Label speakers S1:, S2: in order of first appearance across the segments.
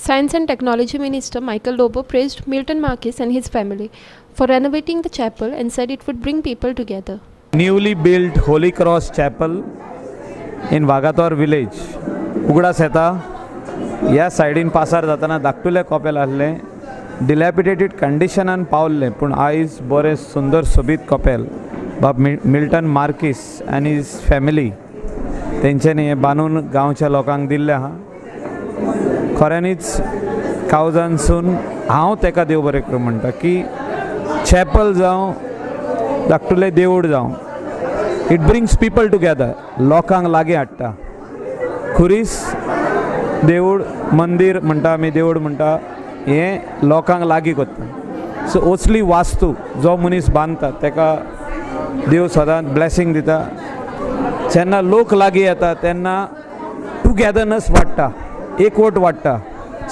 S1: Science and Technology Minister Michael Lobo praised Milton Marques and his family for renovating the chapel and said it would bring people together.
S2: Newly built Holy Cross Chapel in Vagator village. उगडास येता ह्या सायडीन पासार जाताना धाकटुले कॉपेल आसले डिलॅपिडेटेड कंडिशनान पावल्ले पूण आयज बरें सुंदर सोबीत कॉपेल बाब मिल्टन मार्किस आनी हिज फॅमिली तेंच्यांनी हें बांदून गांवच्या लोकांक दिल्लें आहा. खऱ्यांनीच कावजानसून हांव तेका देव बरें करूं म्हणटा की चॅपल जावं धाकटुलें देवूळ जावं इट ब्रिंग्स पीपल टुगेदर, लोकांक लागीं हाडटा. खुरीस देवूळ मंदीर म्हणटा आमी देवूळ म्हणटा हें लोकांक लागीं करता. सो असली वास्तू जो मनीस बांदता तेका देव सदांच ब्लेसींग दिता. जेन्ना लोक लागीं येता तेन्ना टुगेदरनस वाडटा, एकवट वाडटा,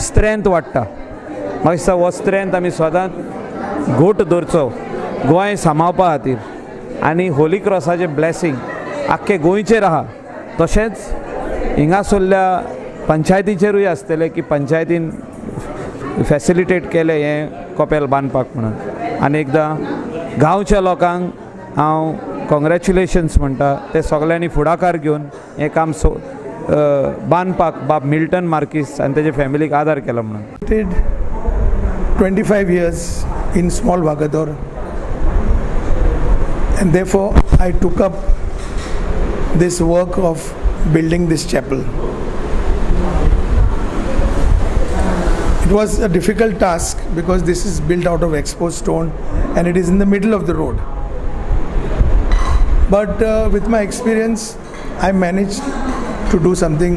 S2: स्ट्रेंथ वाडटा. म्हाका दिसता हो स्ट्रेंथ आमी सदांच घोट दवरचो गोंय सांबाळपा खातीर आनी होली क्रॉसाचें ब्लेसींग आख्खे गोंयचेर आहा. तशेंच हिंगासरल्या पंचायतीचेरूय आसतलें की पंचायतीन फॅसिलिटेट केलें हें कॉपेल बांदपाक म्हणून. आनी एकदां गांवच्या लोकांक हांव कॉंग्रॅच्युलेशन्स म्हणटा ते सगळ्यांनी फुडाकार घेवन हें काम बांदपाक बाब मिल्टन मार्किस आनी तेजे फॅमिलीक आदार केलो म्हणून.
S3: 25 years in Small Vagator, and therefore I took up this work of building this chapel. It was a difficult task because this is built out of exposed stone and it is in the middle of the road. But with my experience, I managed to do something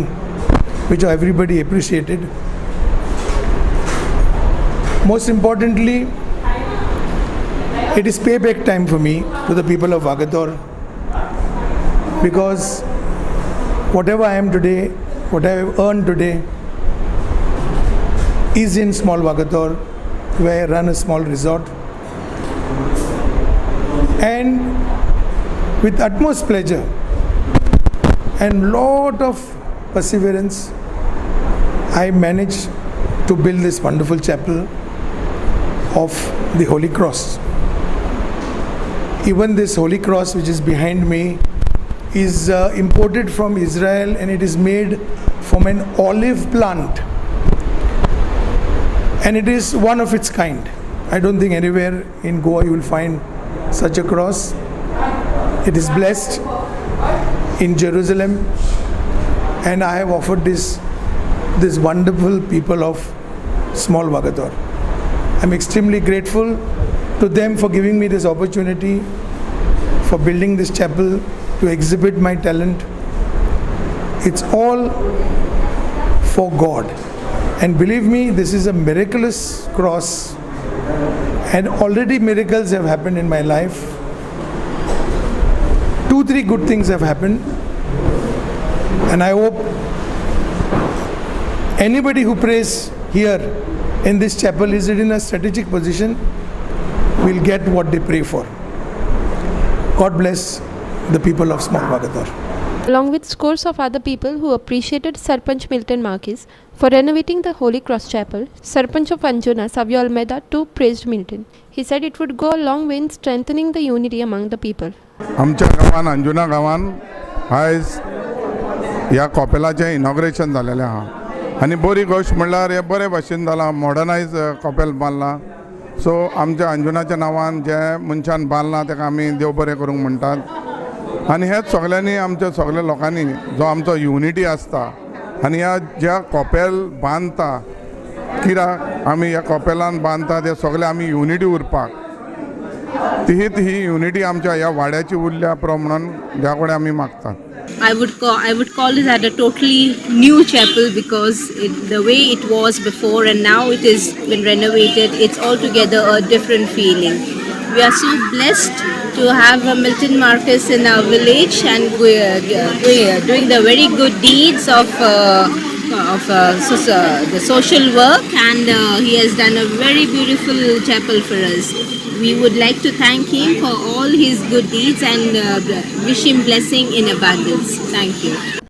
S3: which everybody appreciated. Most importantly, it is payback time for me to the people of Vagator, because whatever I am today, what I have earned today is in Small Vagator, where I run a small resort. And with utmost pleasure and lot of perseverance, I managed to build this wonderful chapel of the Holy Cross. Even this Holy Cross which is behind me is imported from Israel, and it is made from an olive plant, and it is one of its kind. I don't think anywhere in Goa you will find such a cross. It is blessed in Jerusalem, and I have offered this wonderful people of Small Vagator. I'm extremely grateful to them for giving me this opportunity, for building this chapel, to exhibit my talent. It's all for God, and believe me, this is a miraculous cross, and already miracles have happened in my life. 2-3 good things have happened, and I hope anybody who prays here in this chapel is in a strategic position will get what they pray for. God bless the people of Small Vagator.
S1: Along with scores of other people who appreciated Sarpanch Milton Marques for renovating the Holy Cross Chapel, Sarpanch of Anjuna, Savio Almeida too praised Milton. He said it would go a long way in strengthening the unity among the people.
S4: आमच्या गांवान अंजुना गांवान आयज ह्या कॉपेलाचें inauguration जालेलें आहा आनी बरी गोश्ट म्हणल्यार हे बरे भाशेन जाला, मॉडर्नायज कॉपेल बांदलां. सो आमच्या अंजुनाच्या नांवान जे मनशान बांदलां तेका आमी देव बरें करूंक म्हणटात. आनी हेच सगळ्यांनी आमच्या सगळ्या लोकांनी जो आमचो युनिटी आसता आनी ह्या ज्या कॉपेल बांदता कित्याक आमी ह्या कॉपेलान बांदता ते सगळे आमी युनिटी उरपाक ही युनिटी आमच्या ह्या वाड्याची उरल्या प्रमाण ज्या कडेन आमी मागतात.
S5: I would call this at a totally new chapel because the way it was before and now it is been renovated, it's altogether a different feeling. We are so blessed to have Milton Marques in our village, and we are doing the very good deeds of the social work, and he has done a very beautiful chapel for us. We would like to thank him for all his good deeds and wish him blessing in abundance. Thank you.